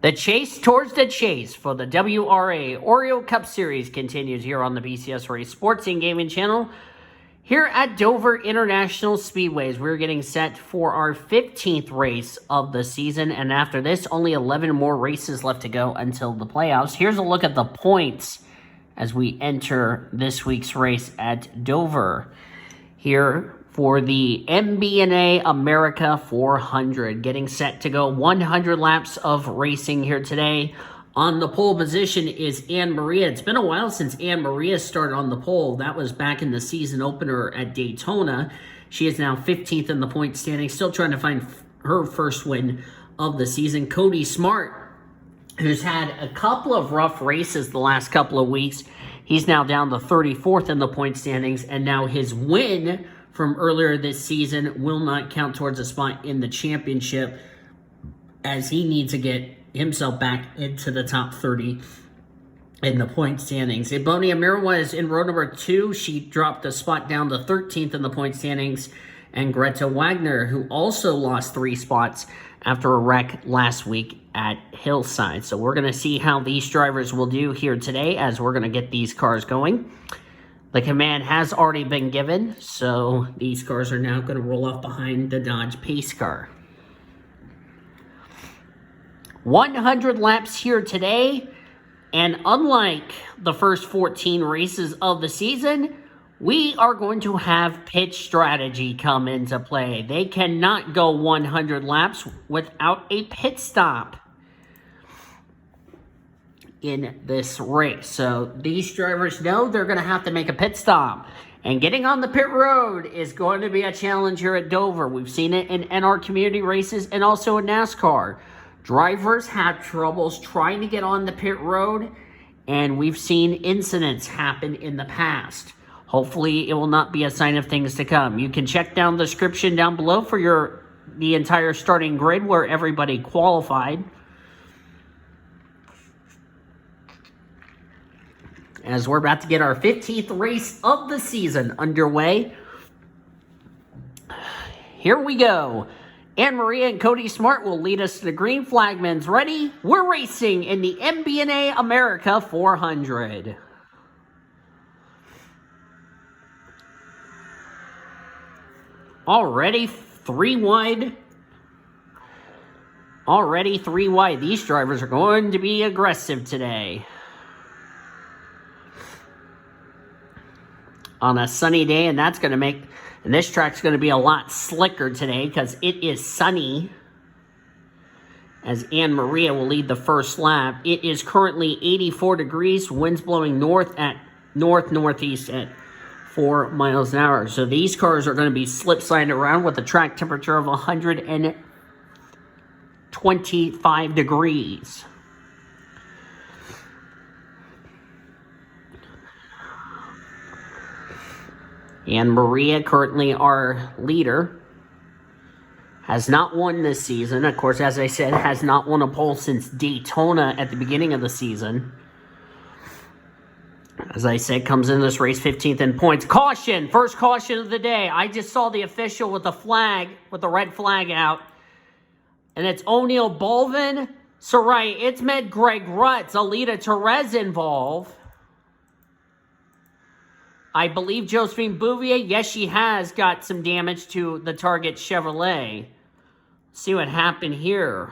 The chase towards the chase for the WRA Oreo Cup Series continues here on the BCS Race Sports and Gaming channel. Here at Dover International Speedways, we're getting set for our 15th race of the season. And after this, only 11 more races left to go until the playoffs. Here's a look at the points as we enter this week's race at Dover. Here for the MBNA America 400, getting set to go 100 laps of racing here today. On the pole position is Anne Maria. It's been a while since Anne Maria started on the pole. That was back in the season opener at Daytona. She is now 15th in the point standing, still trying to find her first win of the season. Cody Smart, who's had a couple of rough races the last couple of weeks, he's now down to 34th in the point standings, and now his win from earlier this season will not count towards a spot in the championship, as he needs to get himself back into the top 30 in the point standings. Ebony Amirwa is in row number 2. She dropped a spot down to 13th in the point standings. And Greta Wagner, who also lost 3 spots after a wreck last week at Hillside. So we're going to see how these drivers will do here today as we're going to get these cars going. The command has already been given, so these cars are now going to roll off behind the Dodge Pace car. 100 laps here today, and unlike the first 14 races of the season, we are going to have pit strategy come into play. They cannot go 100 laps without a pit stop in this race. So these drivers know they're going to have to make a pit stop. And getting on the pit road is going to be a challenge here at Dover. We've seen it in NR community races and also in NASCAR. Drivers have troubles trying to get on the pit road, and we've seen incidents happen in the past. Hopefully it will not be a sign of things to come. You can check down the description down below for the entire starting grid where everybody qualified. As we're about to get our 15th race of the season underway. Here we go. Anne Maria and Cody Smart will lead us to the green flagmans. Ready? We're racing in the MBNA America 400. Already 3 wide. Already 3 wide. These drivers are going to be aggressive today. On a sunny day, and that's going to make, and this track's going to be a lot slicker today because it is sunny, as Anne Maria will lead the first lap. It is currently 84 degrees, winds blowing northeast at 4 miles an hour. So these cars are going to be slip-sliding around with a track temperature of 125 degrees. And Maria, currently our leader, has not won this season. Of course, as I said, has not won a pole since Daytona at the beginning of the season. As I said, comes in this race 15th in points. Caution! First caution of the day. I just saw the official with the flag, with the red flag out. And it's O'Neill Bolvin. Sarai Itzmed, Greg Rutz, Alita Terez involved. I believe Josephine Bouvier, yes, she has got some damage to the Target Chevrolet. See what happened here.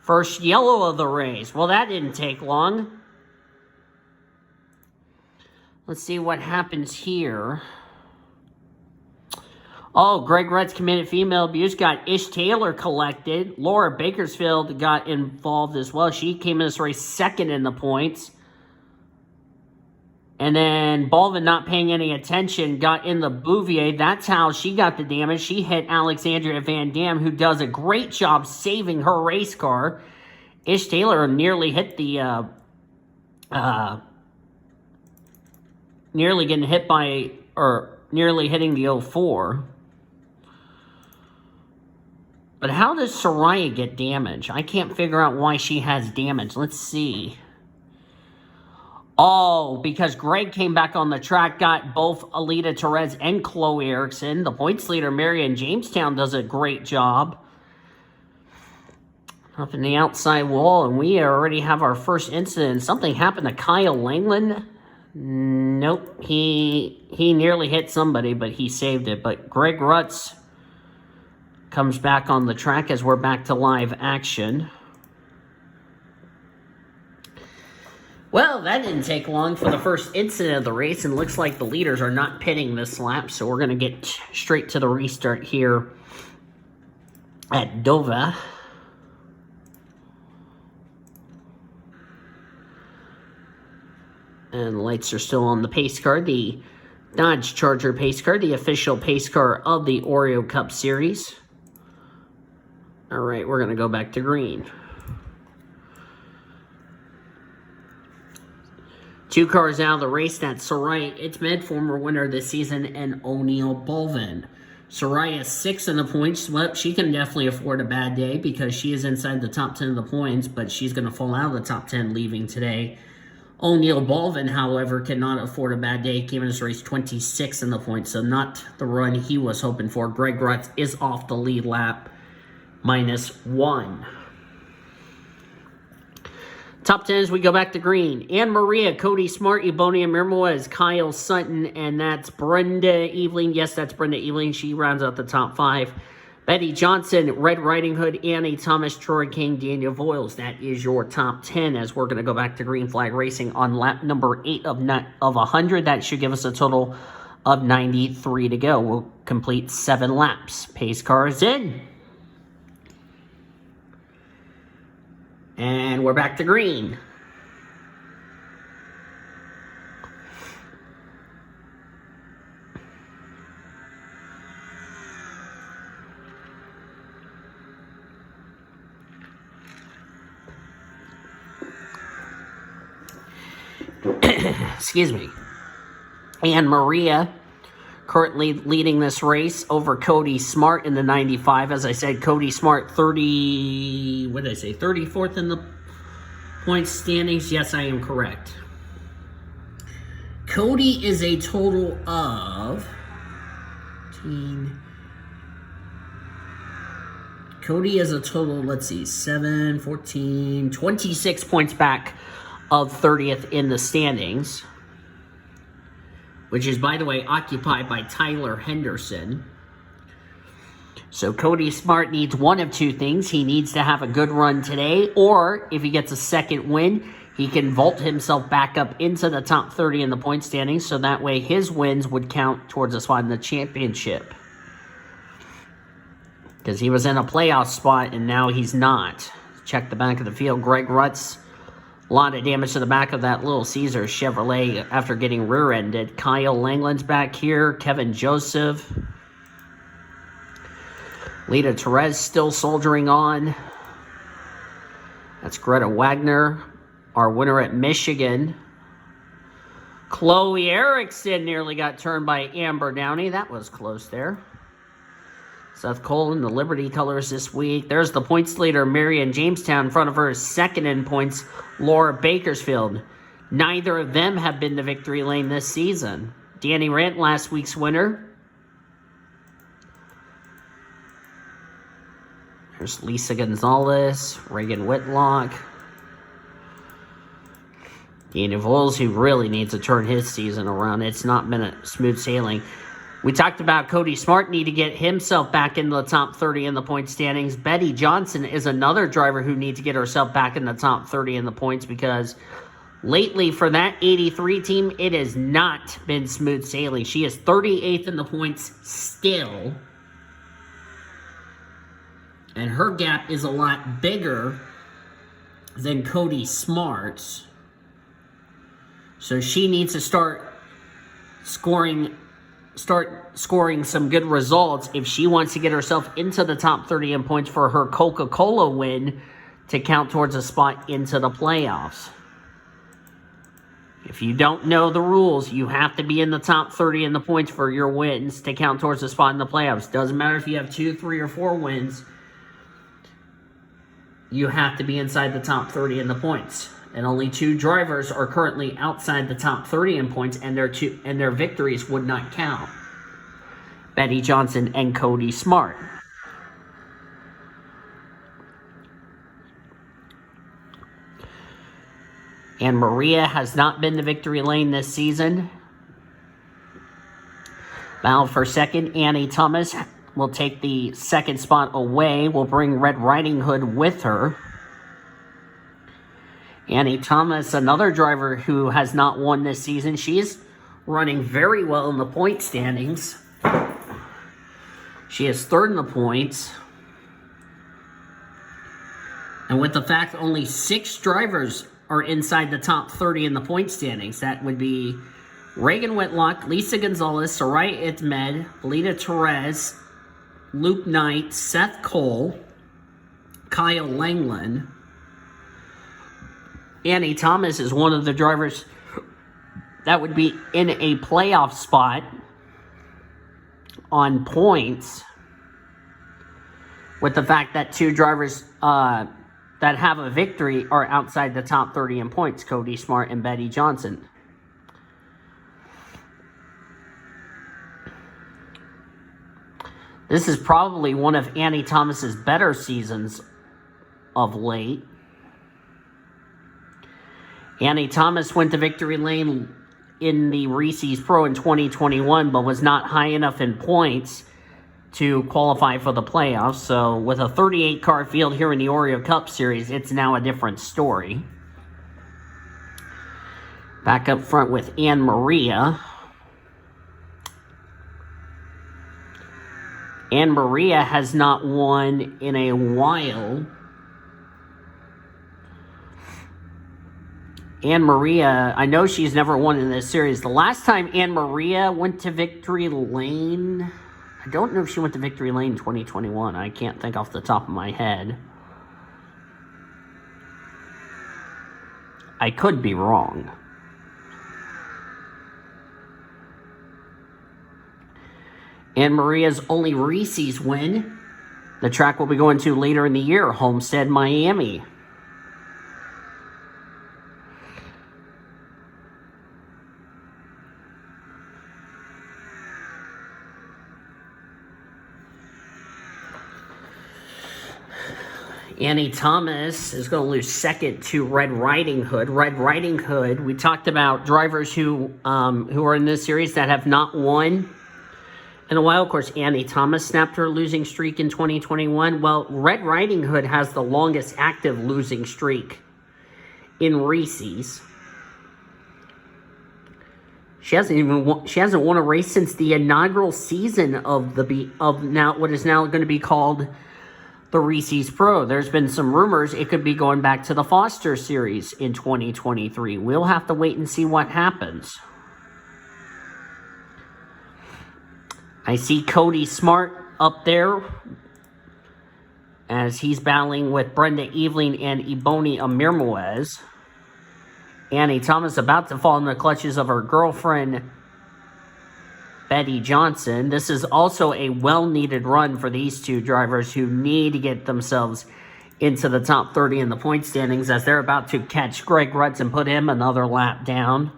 First yellow of the race. Well, that didn't take long. Let's see what happens here. Oh, Greg Rutz committed female abuse. Got Ish Taylor collected. Laura Bakersfield got involved as well. She came in this race 2nd in the points. And then Baldwin, not paying any attention, got in the Bouvier. That's how she got the damage. She hit Alexandria Van Dam, who does a great job saving her race car. Ish Taylor nearly hit the, nearly getting hit by, or nearly hitting the 04. But how does Soraya get damage? I can't figure out why she has damage. Let's see. Oh, because Greg came back on the track, got both Alita Terez and Chloe Erickson. The points leader, Marion Jamestown, does a great job. Up in the outside wall, and we already have our first incident. Something happened to Kyle Langland. Nope, he nearly hit somebody, but he saved it. But Greg Rutz comes back on the track as we're back to live action. Well, that didn't take long for the first incident of the race, and looks like the leaders are not pitting this lap, so we're going to get straight to the restart here at Dover. And the lights are still on the pace car, the Dodge Charger pace car, the official pace car of the Oreo Cup Series. All right, we're going to go back to green. 2 cars out of the race. That's Sarai Itmed, former winner this season, and O'Neill Bolvin. Sarai is 6th in the points. Well, she can definitely afford a bad day because she is inside the top 10 of the points, but she's going to fall out of the top 10 leaving today. O'Neill Bolvin, however, cannot afford a bad day. Came in this race 26th in the points, so not the run he was hoping for. Greg Rutz is off the lead lap, -1. Top 10 as we go back to green. Anne Maria, Cody Smart, Ebonia Mirmoez, Kyle Sutton, and that's Brenda Eveling. Yes, that's Brenda Eveling. She rounds out the top 5. Betty Johnson, Red Riding Hood, Annie Thomas, Troy King, Daniel Voiles. That is your top 10 as we're going to go back to green flag racing on lap number 8 of 100. That should give us a total of 93 to go. We'll complete 7 laps. Pace car is in. And we're back to green. Excuse me. Anne Maria currently leading this race over Cody Smart in the 95. As I said, Cody Smart 34th in the points standings. Yes, I am correct. Cody is a total of 15. Cody is a total, let's see, 7, 14, 26 points back of 30th in the standings, which is, by the way, occupied by Tyler Henderson. So Cody Smart needs one of 2 things. He needs to have a good run today, or if he gets a second win, he can vault himself back up into the top 30 in the point standings, so that way his wins would count towards a spot in the championship. Because he was in a playoff spot, and now he's not. Check the back of the field. Greg Rutz, a lot of damage to the back of that Little Caesar Chevrolet after getting rear-ended. Kyle Langland's back here. Kevin Joseph. Lita Perez still soldiering on. That's Greta Wagner, our winner at Michigan. Chloe Erickson nearly got turned by Amber Downey. That was close there. Seth Cole in the Liberty colors this week. There's the points leader, Marion Jamestown. In front of her is second in points, Laura Bakersfield. Neither of them have been to victory lane this season. Danny Rant, last week's winner. There's Lisa Gonzalez, Reagan Whitlock. Daniel Voiles, who really needs to turn his season around. It's not been a smooth sailing. We talked about Cody Smart need to get himself back into the top 30 in the point standings. Betty Johnson is another driver who needs to get herself back in the top 30 in the points, because lately for that 83 team, it has not been smooth sailing. She is 38th in the points still. And her gap is a lot bigger than Cody Smart's. So she needs to start scoring some good results if she wants to get herself into the top 30 in points for her Coca-Cola win to count towards a spot into the playoffs. If you don't know the rules, you have to be in the top 30 in the points for your wins to count towards a spot in the playoffs. Doesn't matter if you have 2, 3, or 4 wins. You have to be inside the top 30 in the points. And only 2 drivers are currently outside the top 30 in points, and their victories would not count. Betty Johnson and Cody Smart. And Maria has not been to victory lane this season. Battle for second. Annie Thomas will take the second spot away. Will bring Red Riding Hood with her. Annie Thomas, another driver who has not won this season. She is running very well in the point standings. She is third in the points. And with the fact only 6 drivers are inside the top 30 in the point standings, that would be Reagan Whitlock, Lisa Gonzalez, Soraya Itmed, Belita Perez, Luke Knight, Seth Cole, Kyle Langland. Annie Thomas is one of the drivers that would be in a playoff spot on points, with the fact that 2 drivers that have a victory are outside the top 30 in points, Cody Smart and Betty Johnson. This is probably one of Annie Thomas's better seasons of late. Annie Thomas went to victory lane in the Reese's Pro in 2021, but was not high enough in points to qualify for the playoffs. So with a 38-car field here in the Oreo Cup Series, it's now a different story. Back up front with Anne Maria. Anne Maria has not won in a while. Anne Maria, I know she's never won in this series. The last time Anne Maria went to victory lane, I don't know if she went to victory lane in 2021. I can't think off the top of my head. I could be wrong. Anne Maria's only Reese's win, the track we'll be going to later in the year, Homestead, Miami. Annie Thomas is going to lose second to Red Riding Hood. Red Riding Hood, we talked about drivers who are in this series that have not won in a while. Of course, Annie Thomas snapped her losing streak in 2021. Well, Red Riding Hood has the longest active losing streak in Reese's. She hasn't won a race since the inaugural season of now what is now going to be called the Reese's Pro. There's been some rumors it could be going back to the Foster Series in 2023. We'll have to wait and see what happens. I see Cody Smart up there as he's battling with Brenda Eveling and Ebony Amirmoez. Annie Thomas about to fall in the clutches of her girlfriend, Betty Johnson. This is also a well-needed run for these 2 drivers who need to get themselves into the top 30 in the point standings, as they're about to catch Greg Rutz and put him another lap down.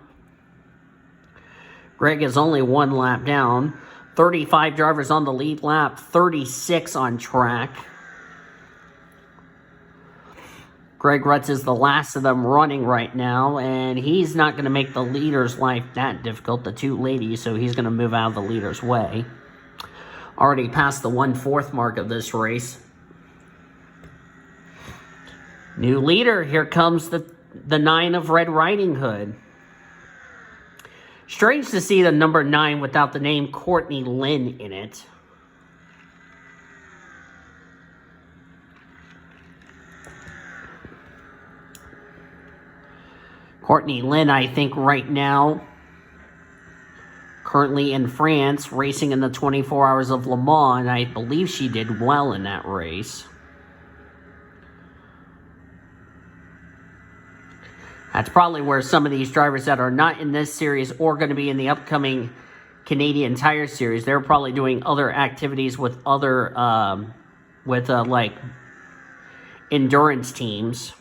Greg is only 1 lap down. 35 drivers on the lead lap, 36 on track. Greg Rutz is the last of them running right now, and he's not going to make the leader's life that difficult, the 2 ladies, so he's going to move out of the leader's way. Already past the 1/4 mark of this race. New leader, here comes the 9 of Red Riding Hood. Strange to see the number 9 without the name Courtney Lynn in it. Courtney Lynn, I think right now, currently in France, racing in the 24 Hours of Le Mans, and I believe she did well in that race. That's probably where some of these drivers that are not in this series or going to be in the upcoming Canadian Tire Series, they're probably doing other activities with other, like endurance teams.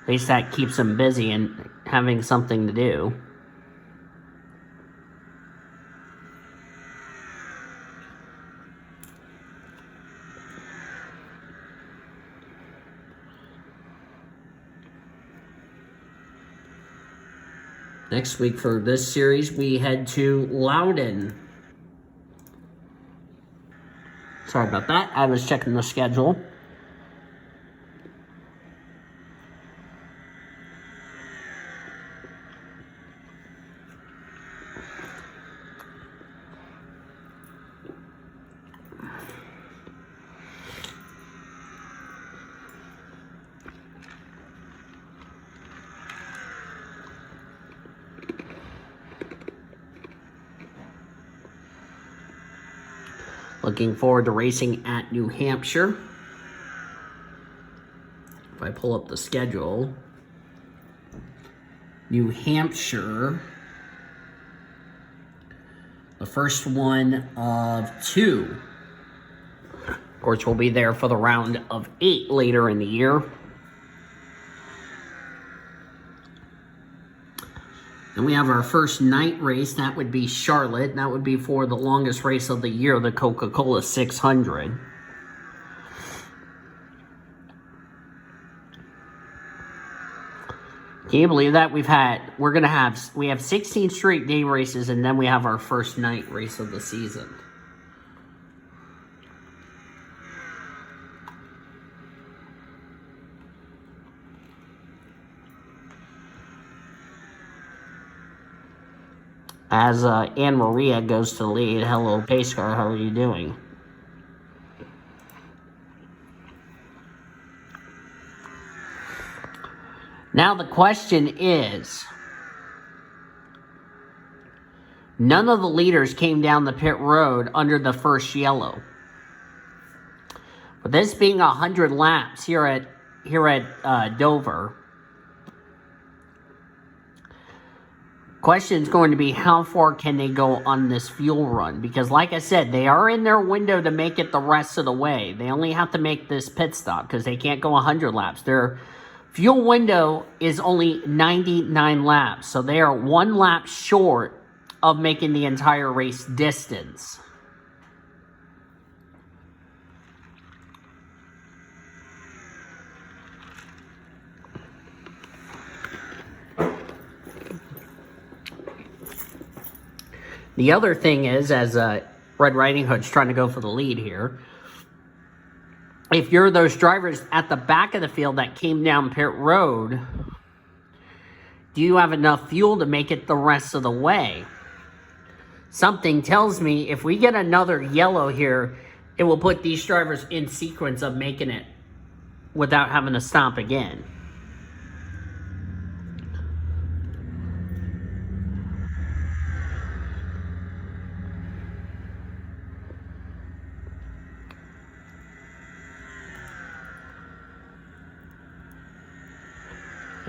At least that keeps them busy and having something to do. Next week for this series, we head to Loudon. Sorry about that. I was checking the schedule. Looking forward to racing at New Hampshire. If I pull up the schedule, New Hampshire, the first one of 2. Of course, we'll be there for the round of 8 later in the year. Then we have our first night race. That would be Charlotte. That would be for the longest race of the year, the Coca-Cola 600. Can you believe that? We have 16 straight day races, and then we have our first night race of the season. As Anne Maria goes to lead. Hello, pace car. How are you doing? Now the question is, none of the leaders came down the pit road under the first yellow. But this being 100 laps here at Dover, question is going to be how far can they go on this fuel run? Because like I said, they are in their window to make it the rest of the way. They only have to make this pit stop because they can't go 100 laps. Their fuel window is only 99 laps. So they are 1 lap short of making the entire race distance. The other thing is, as Red Riding Hood's trying to go for the lead here, if you're those drivers at the back of the field that came down pit road, do you have enough fuel to make it the rest of the way? Something tells me if we get another yellow here, it will put these drivers in sequence of making it without having to stop again.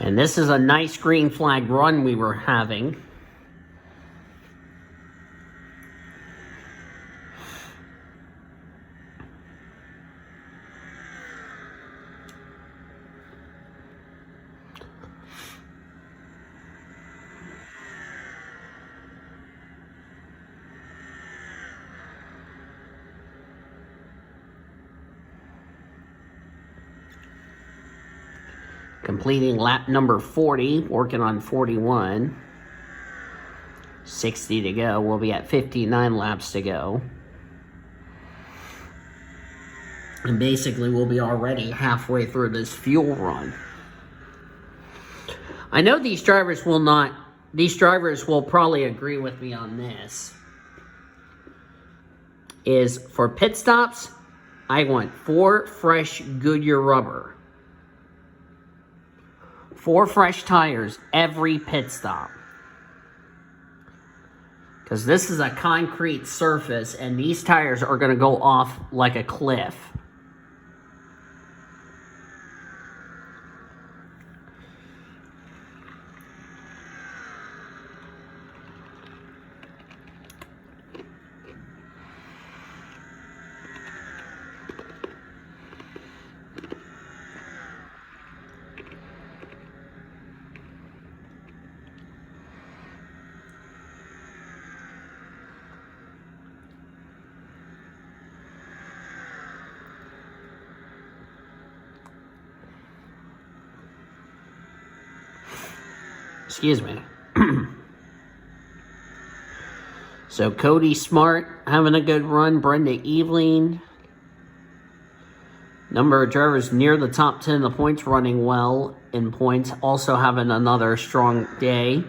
And this is a nice green flag run we were having. Completing lap number 40, working on 41. 60 to go. We'll be at 59 laps to go. And basically, we'll be already halfway through this fuel run. I know these drivers will probably agree with me on this. Is for pit stops, I want 4 fresh Goodyear rubber. 4 fresh tires every pit stop. Because this is a concrete surface and these tires are going to go off like a cliff. Excuse me. So Cody Smart having a good run. Brenda Eveling. Number of drivers near the top 10 in the points running well in points. Also having another strong day.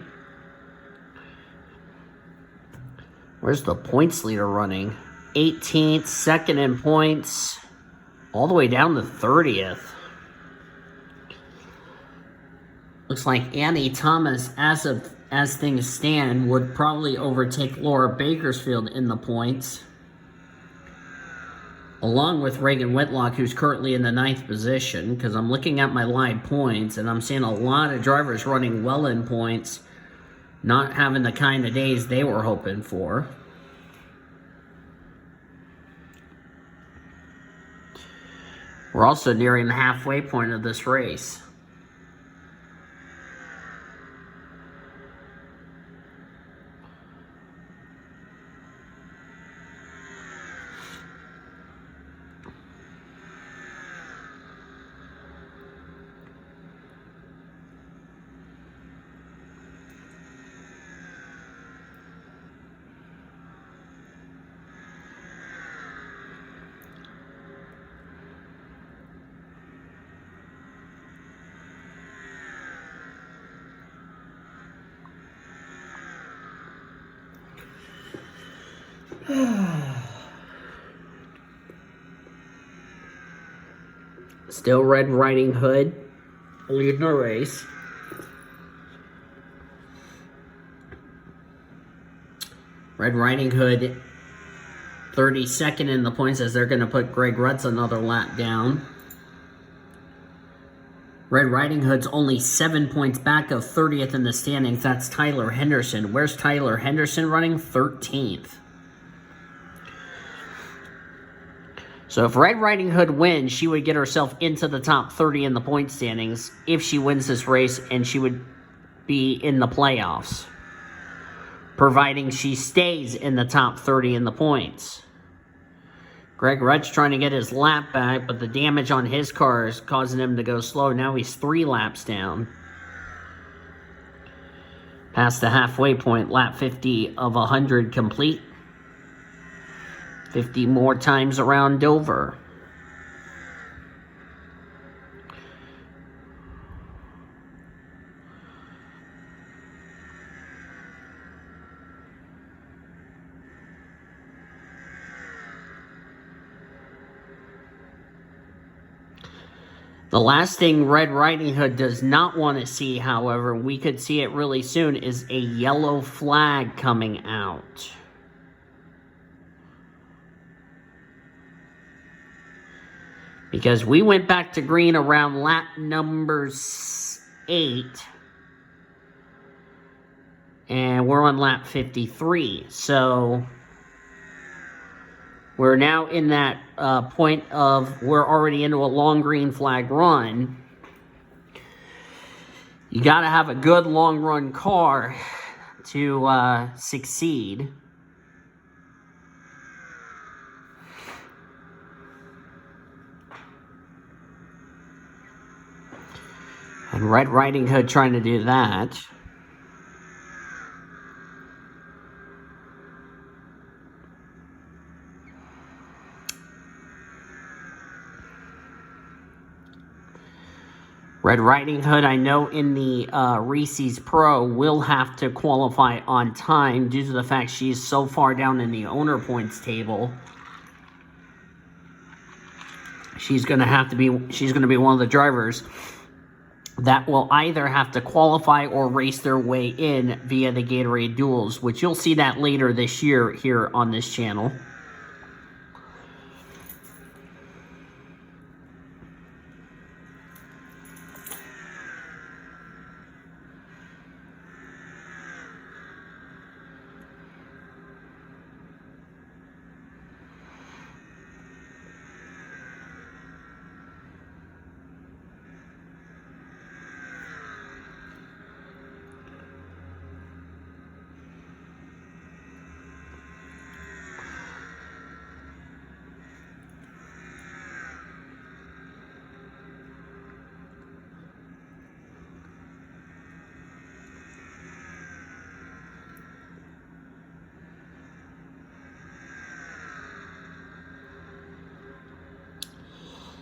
Where's the points leader running? 18th, second in points. All the way down to 30th. Looks like Annie Thomas, as things stand, would probably overtake Laura Bakersfield in the points. Along with Reagan Whitlock, who's currently in the 9th position, because I'm looking at my live points, and I'm seeing a lot of drivers running well in points, not having the kind of days they were hoping for. We're also nearing the halfway point of this race. Still Red Riding Hood leading the race. Red Riding Hood 32nd in the points as they're going to put Greg Rutz another lap down. Red Riding Hood's only 7 points back of 30th in the standings. That's Tyler Henderson. Where's Tyler Henderson running? 13th. So if Red Riding Hood wins, she would get herself into the top 30 in the point standings if she wins this race, and she would be in the playoffs, providing she stays in the top 30 in the points. Greg Rutz trying to get his lap back, but the damage on his car is causing him to go slow. Now he's 3 laps down. Past the halfway point, lap 50 of 100 complete. 50 more times around Dover. The last thing Red Riding Hood does not want to see, however, we could see it really soon, is a yellow flag coming out. Because we went back to green around lap number 8. And we're on lap 53. So we're now in that point of we're already into a long green flag run. You got to have a good long run car to succeed. And Red Riding Hood trying to do that. Red Riding Hood, I know in the Reese's Pro, will have to qualify on time due to the fact she's so far down in the owner points table. She's going to be one of the drivers that will either have to qualify or race their way in via the Gatorade Duels, which you'll see that later this year here on this channel.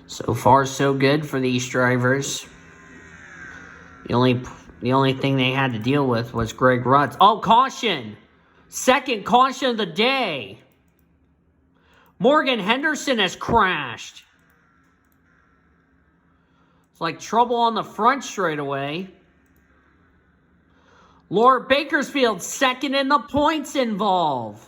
So far, so good for these drivers. The only thing they had to deal with was Greg Rutz. Oh, caution! Second caution of the day. Morgan Henderson has crashed. It's like trouble on the front straightaway. Laura Bakersfield second in the points involved.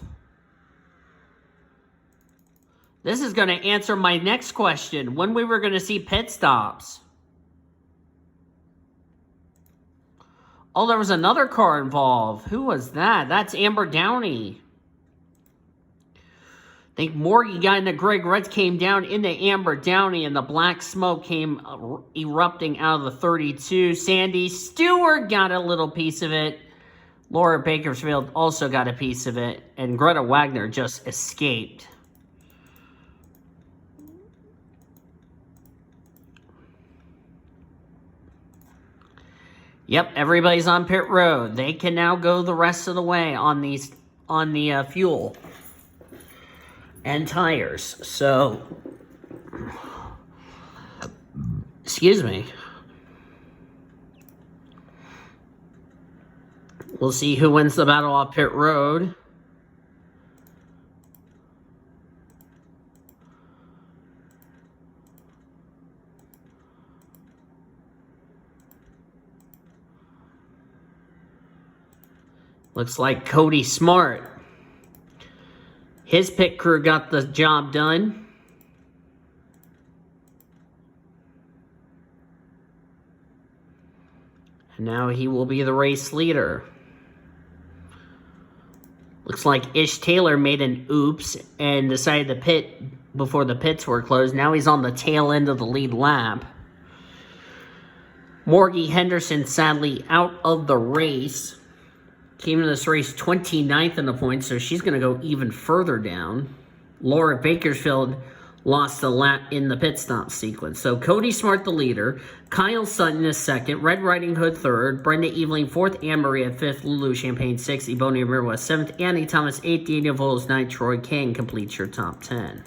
This is going to answer my next question. When we were going to see pit stops. Oh, there was another car involved. Who was that? That's Amber Downey. I think Morgie got into Greg Rutz, came down into Amber Downey, and the black smoke came erupting out of the 32. Sandy Stewart got a little piece of it. Laura Bakersfield also got a piece of it. And Greta Wagner just escaped. Yep, everybody's on pit road. They can now go the rest of the way on the fuel and tires. So, excuse me. We'll see who wins the battle off pit road. Looks like Cody Smart. His pit crew got the job done. And now he will be the race leader. Looks like Ish Taylor made an oops and decided to pit before the pits were closed. Now he's on the tail end of the lead lap. Morgie Henderson sadly out of the race. Came into this race 29th in the points, so she's going to go even further down. Laura Bakersfield lost a lap in the pit stop sequence. So Cody Smart the leader, Kyle Sutton is second, Red Riding Hood third, Brenda Eveling fourth, Anne Marie fifth, Lulu Champagne sixth, Ebony Mirwa seventh, Annie Thomas eighth, Daniel Voles ninth, Troy King completes your top 10.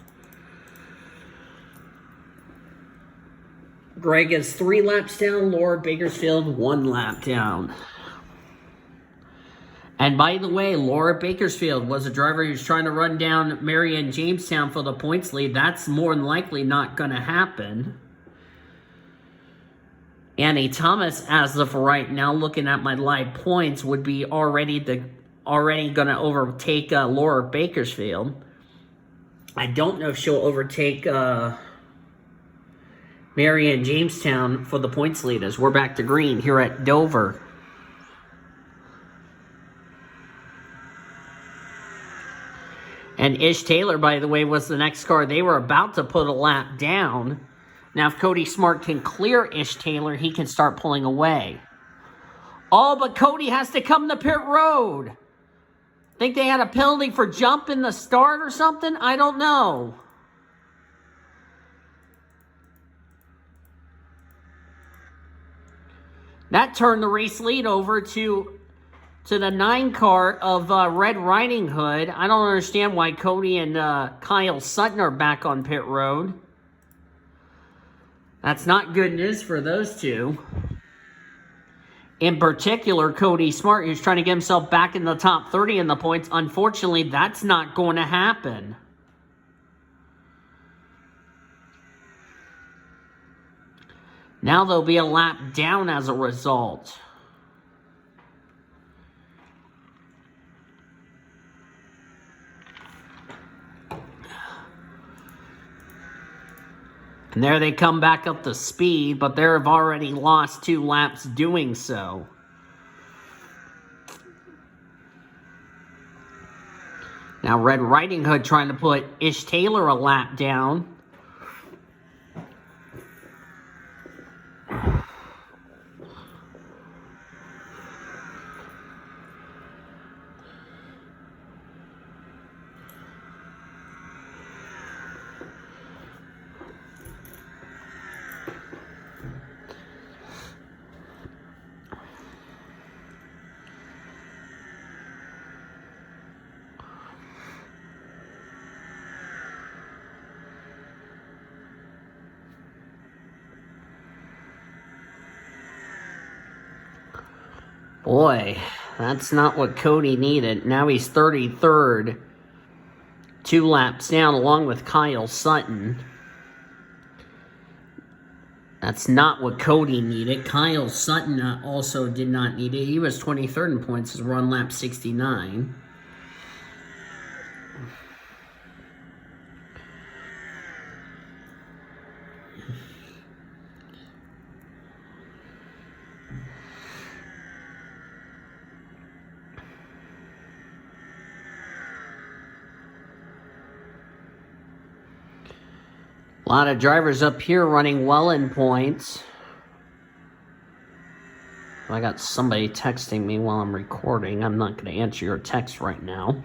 Greg is 3 laps down, Laura Bakersfield 1 lap down. And by the way, Laura Bakersfield was a driver who was trying to run down Marianne Jamestown for the points lead. That's more than likely not going to happen. Annie Thomas, as of right now, looking at my live points, would be already going to overtake Laura Bakersfield. I don't know if she'll overtake Marianne Jamestown for the points lead as we're back to green here at Dover. And Ish Taylor, by the way, was the next car. They were about to put a lap down. Now, if Cody Smart can clear Ish Taylor, he can start pulling away. Oh, but Cody has to come to pit road. Think they had a penalty for jumping the start or something? I don't know. That turned the race lead over to the 9 car of Red Riding Hood. I don't understand why Cody and Kyle Sutton are back on pit road. That's not good news for those two. In particular, Cody Smart, who's trying to get himself back in the top 30 in the points. Unfortunately, that's not going to happen. Now there'll be a lap down as a result. And there they come back up to speed, but they've already lost 2 laps doing so. Now Red Riding Hood trying to put Ish Taylor a lap down. Boy, that's not what Cody needed. Now he's 33rd. 2 laps down along with Kyle Sutton. That's not what Cody needed. Kyle Sutton also did not need it. He was 23rd in points as we're on lap 69. A lot of drivers up here running well in points. I got somebody texting me while I'm recording. I'm not going to answer your text right now.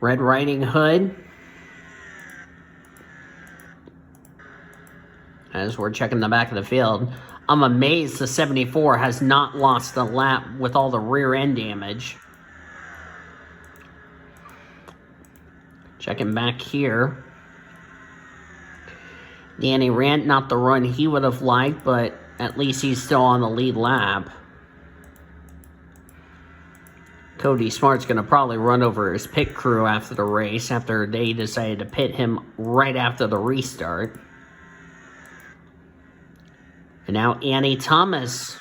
Red Riding Hood. As we're checking the back of the field, I'm amazed the 74 has not lost a lap with all the rear end damage. Checking back here. Danny Rand, not the run he would have liked, but at least he's still on the lead lap. Cody Smart's going to probably run over his pit crew after the race, after they decided to pit him right after the restart. And now Annie Thomas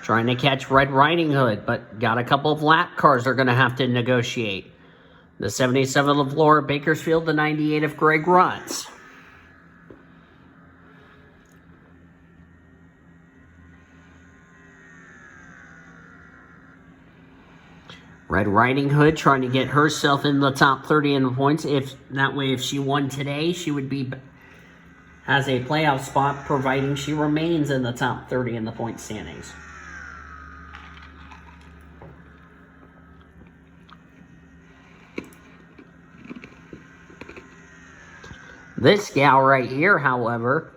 trying to catch Red Riding Hood, but got a couple of lap cars they're going to have to negotiate. The 77 of Laura Bakersfield, the 98 of Greg Rutz. Red Riding Hood trying to get herself in the top 30 in points. If she won today, she would be has a playoff spot, providing she remains in the top 30 in the point standings. This gal right here, however,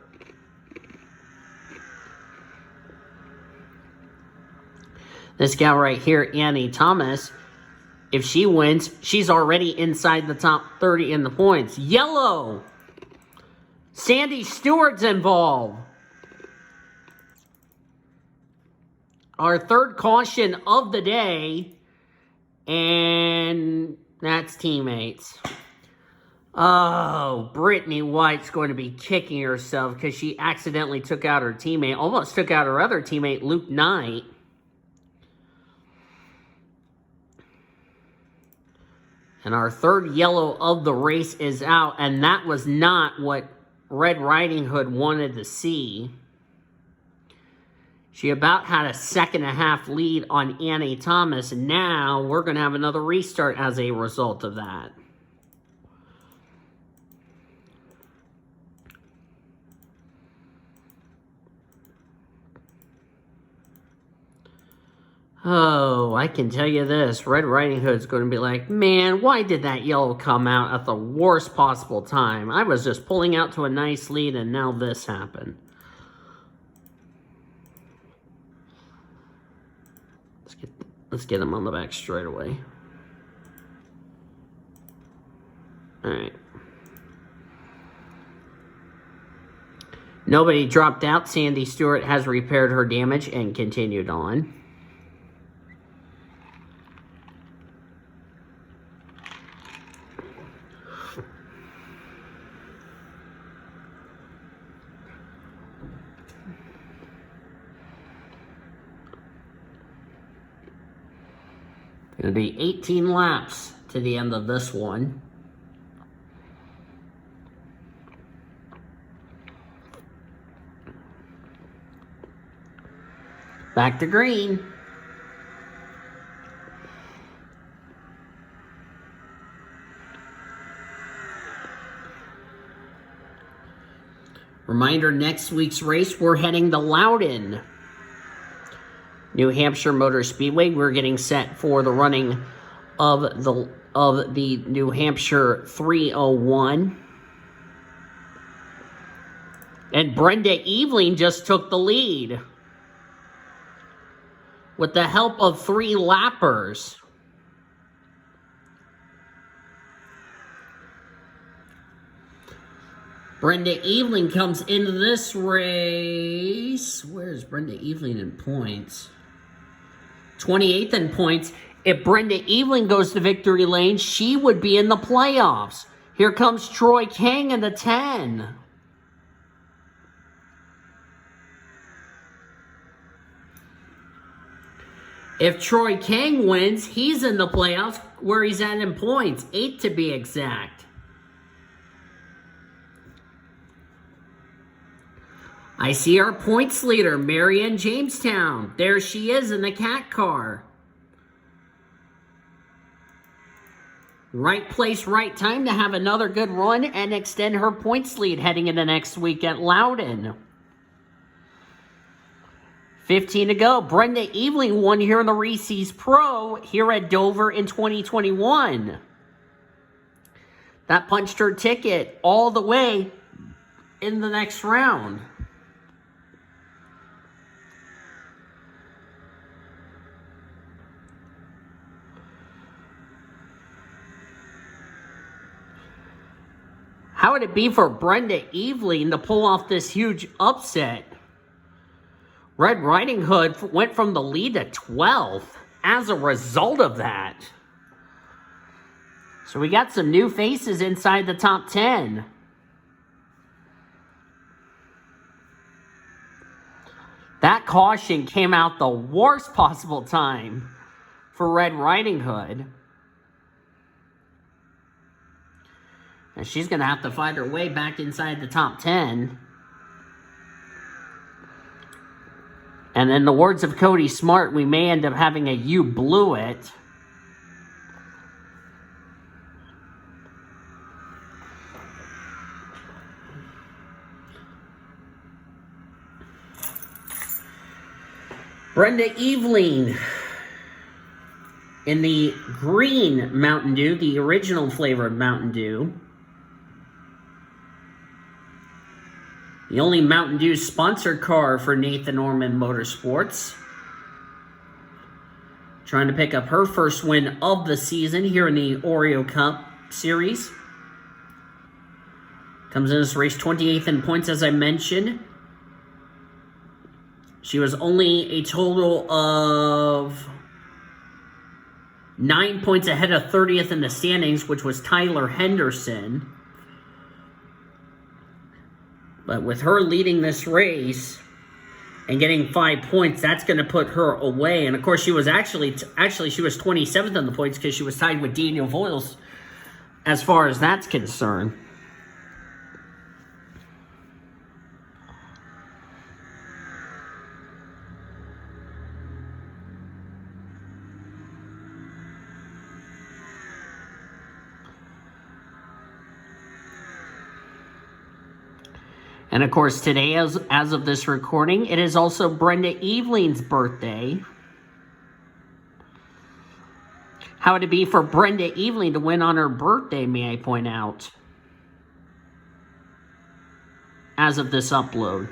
Annie Thomas, if she wins, she's already inside the top 30 in the points. Yellow! Sandy Stewart's involved. Our third caution of the day, and that's teammates. Oh, Brittany White's going to be kicking herself because she accidentally took out her teammate, almost took out her other teammate, Luke Knight. And our third yellow of the race is out, and that was not what Red Riding Hood wanted to see. She about had a 2.5 lead on Annie Thomas, and now we're going to have another restart as a result of that. Oh, I can tell you this. Red Riding Hood's going to be like, man, why did that yellow come out at the worst possible time? I was just pulling out to a nice lead, and now this happened. Let's get him on the back straight away. All right. Nobody dropped out. Sandy Stewart has repaired her damage and continued on. It'll be 18 laps to the end of this one. Back to green. Reminder, next week's race, we're heading to Loudon, New Hampshire Motor Speedway. We're getting set for the running of the New Hampshire 301. And Brenda Eveling just took the lead with the help of 3 lappers. Brenda Eveling comes into this race. Where's Brenda Eveling in points? 28th in points. If Brenda Eveling goes to victory lane, she would be in the playoffs. Here comes Troy King in the 10. If Troy King wins, he's in the playoffs where he's at in points. 8 to be exact. I see our points leader, Marianne Jamestown. There she is in the cat car. Right place, right time to have another good run and extend her points lead heading into next week at Loudon. 15 to go. Brenda Eveling won here in the Reese's Pro here at Dover in 2021. That punched her ticket all the way in the next round. How would it be for Brenda Eveling to pull off this huge upset? Red Riding Hood went from the lead to 12th as a result of that. So we got some new faces inside the top 10. That caution came out the worst possible time for Red Riding Hood. And she's going to have to fight her way back inside the top 10. And in the words of Cody Smart, we may end up having a "you blew it." Brenda Eveling in the green Mountain Dew, the original flavored Mountain Dew. The only Mountain Dew sponsored car for Nathan Norman Motorsports. Trying to pick up her first win of the season here in the Oreo Cup Series. Comes in this race 28th in points, as I mentioned. She was only a total of 9 points ahead of 30th in the standings, which was Tyler Henderson. But with her leading this race and getting 5 points, that's going to put her away. And of course, she was actually she was 27th in the points because she was tied with Daniel Voiles as far as that's concerned. And of course, today, as of this recording, it is also Brenda Eveling's birthday. How would it be for Brenda Eveling to win on her birthday, may I point out? As of this upload.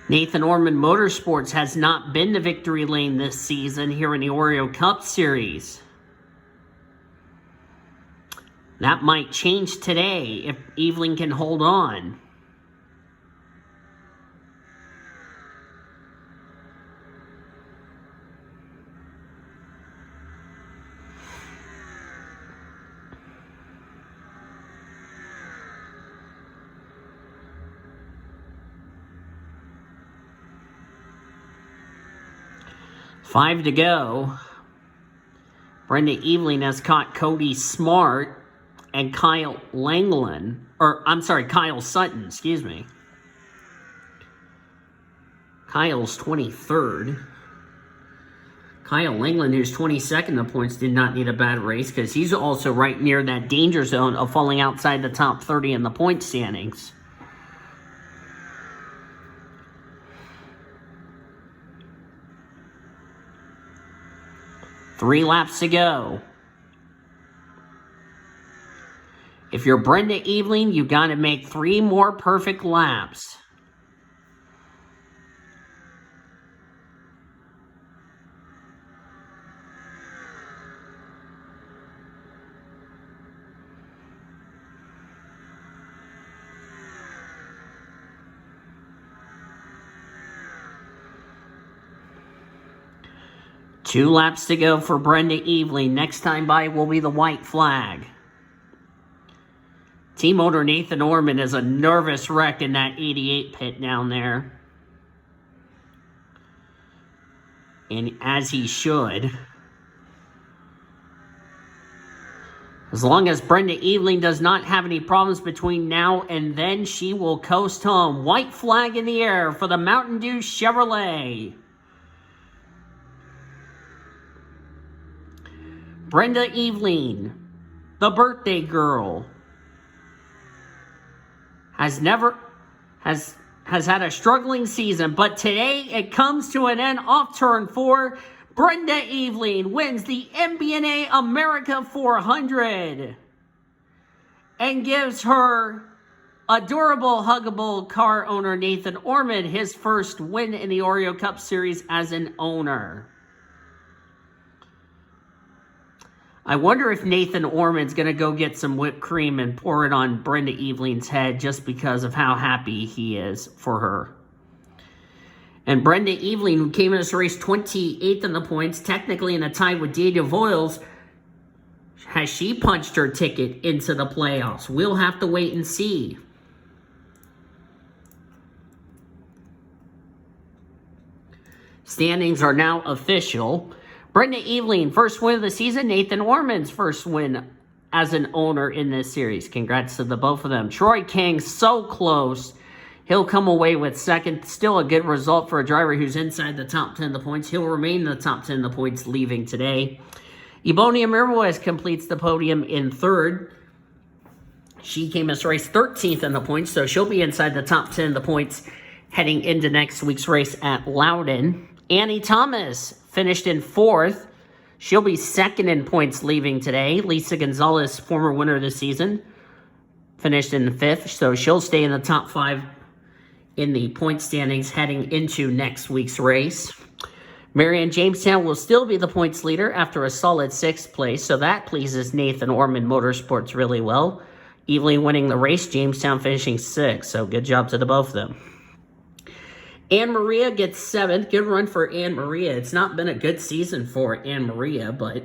Nathan Norman Motorsports has not been to victory lane this season here in the Oreo Cup Series. That might change today if Eveling can hold on. 5 to go. Brenda Eveling has caught Cody Smart and Kyle Sutton, excuse me. Kyle's 23rd. Kyle Langland, who's 22nd in the points, did not need a bad race because he's also right near that danger zone of falling outside the top 30 in the point standings. Three laps to go. If you're Brenda Eveling, you got to make 3 more perfect laps. Two laps to go for Brenda Eveling. Next time by will be the white flag. Team owner Nathan Orman is a nervous wreck in that 88 pit down there. And as he should. As long as Brenda Eveling does not have any problems between now and then, she will coast home. White flag in the air for the Mountain Dew Chevrolet. Brenda Eveling, the birthday girl, has had a struggling season, but today it comes to an end off turn 4. Brenda Eveling wins the MBNA America 400 and gives her adorable, huggable car owner Nathan Orman his first win in the Oreo Cup Series as an owner. I wonder if Nathan Orman's going to go get some whipped cream and pour it on Brenda Eveling's head just because of how happy he is for her. And Brenda Eveling, who came in this race 28th in the points, technically in a tie with Daniel Voiles, has she punched her ticket into the playoffs? We'll have to wait and see. Standings are now official. Brenda Eveling, first win of the season. Nathan Orman's first win as an owner in this series. Congrats to the both of them. Troy King, so close. He'll come away with second. Still a good result for a driver who's inside the top 10 of the points. He'll remain in the top 10 of the points leaving today. Ebonia Mirwes completes the podium in third. She came as race 13th in the points, so she'll be inside the top 10 of the points heading into next week's race at Loudon. Annie Thomas finished in 4th. She'll be second in points leaving today. Lisa Gonzalez, former winner of the season, finished in 5th, so she'll stay in the top 5 in the point standings heading into next week's race. Marianne Jamestown will still be the points leader after a solid 6th place, so that pleases Nathan Orman Motorsports really well. Eveling winning the race, Jamestown finishing 6th, so good job to the both of them. Anne Maria gets 7th. Good run for Anne Maria. It's not been a good season for Anne Maria, but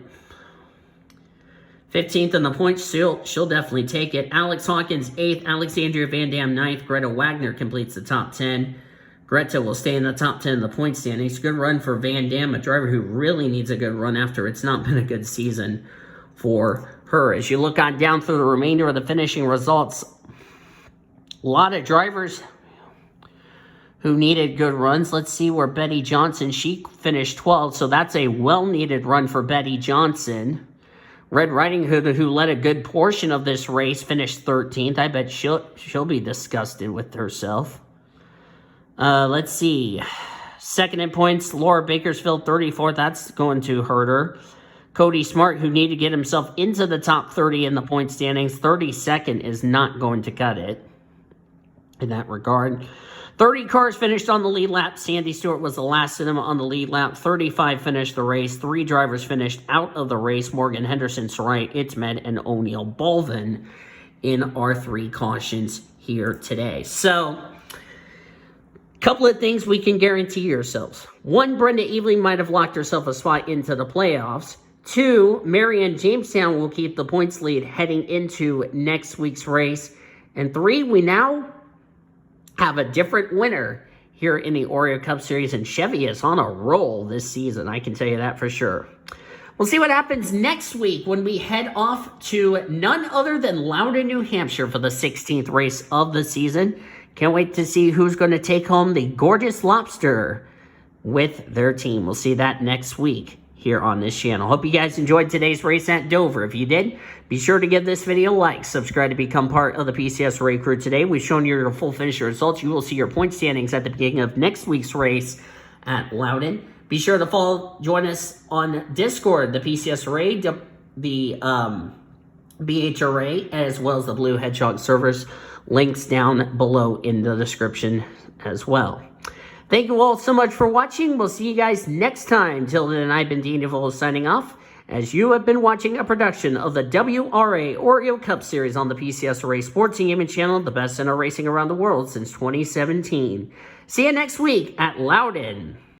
15th in the points, she'll definitely take it. Alex Hawkins, 8th. Alexandria Van Dam, 9th. Greta Wagner completes the top 10. Greta will stay in the top 10 in the point standings. Good run for Van Dam, a driver who really needs a good run after it's not been a good season for her. As you look on down through the remainder of the finishing results, a lot of drivers who needed good runs. Let's see where Betty Johnson, she finished 12th, so that's a well-needed run for Betty Johnson. Red Riding Hood, who led a good portion of this race, finished 13th. I bet she'll be disgusted with herself. Let's see. Second in points, Laura Bakersfield, 34th. That's going to hurt her. Cody Smart, who needed to get himself into the top 30 in the point standings, 32nd is not going to cut it in that regard. 30 cars finished on the lead lap. Sandy Stewart was the last of them on the lead lap. 35 finished the race. 3 drivers finished out of the race. Morgan Henderson, Sarai Itzmed, and O'Neill Bolvin in our 3 cautions here today. So, couple of things we can guarantee yourselves. 1, Brenda Eveling might have locked herself a spot into the playoffs. 2, Marianne Jamestown will keep the points lead heading into next week's race. And 3, we now have a different winner here in the Oreo Cup Series, and Chevy is on a roll this season. I can tell you that for sure. We'll see what happens next week when we head off to none other than Loudon, New Hampshire for the 16th race of the season. Can't wait to see who's going to take home the Gorgeous Lobster with their team. We'll see that next week here on this channel. Hope you guys enjoyed today's race at Dover. If you did, be sure to give this video a like, subscribe to become part of the PCSRA crew today. We've shown you your full finisher results. You will see your point standings at the beginning of next week's race at Loudon. Be sure to join us on Discord, the PCSRA, the BHRA, as well as the Blue Hedgehog servers. Links down below in the description as well. Thank you all so much for watching. We'll see you guys next time. Till then, I've been Dean DeVolo signing off, as you have been watching a production of the WRA Oreo Cup Series on the PCSRA Sports and Gaming channel, the best center racing around the world since 2017. See you next week at Loudon.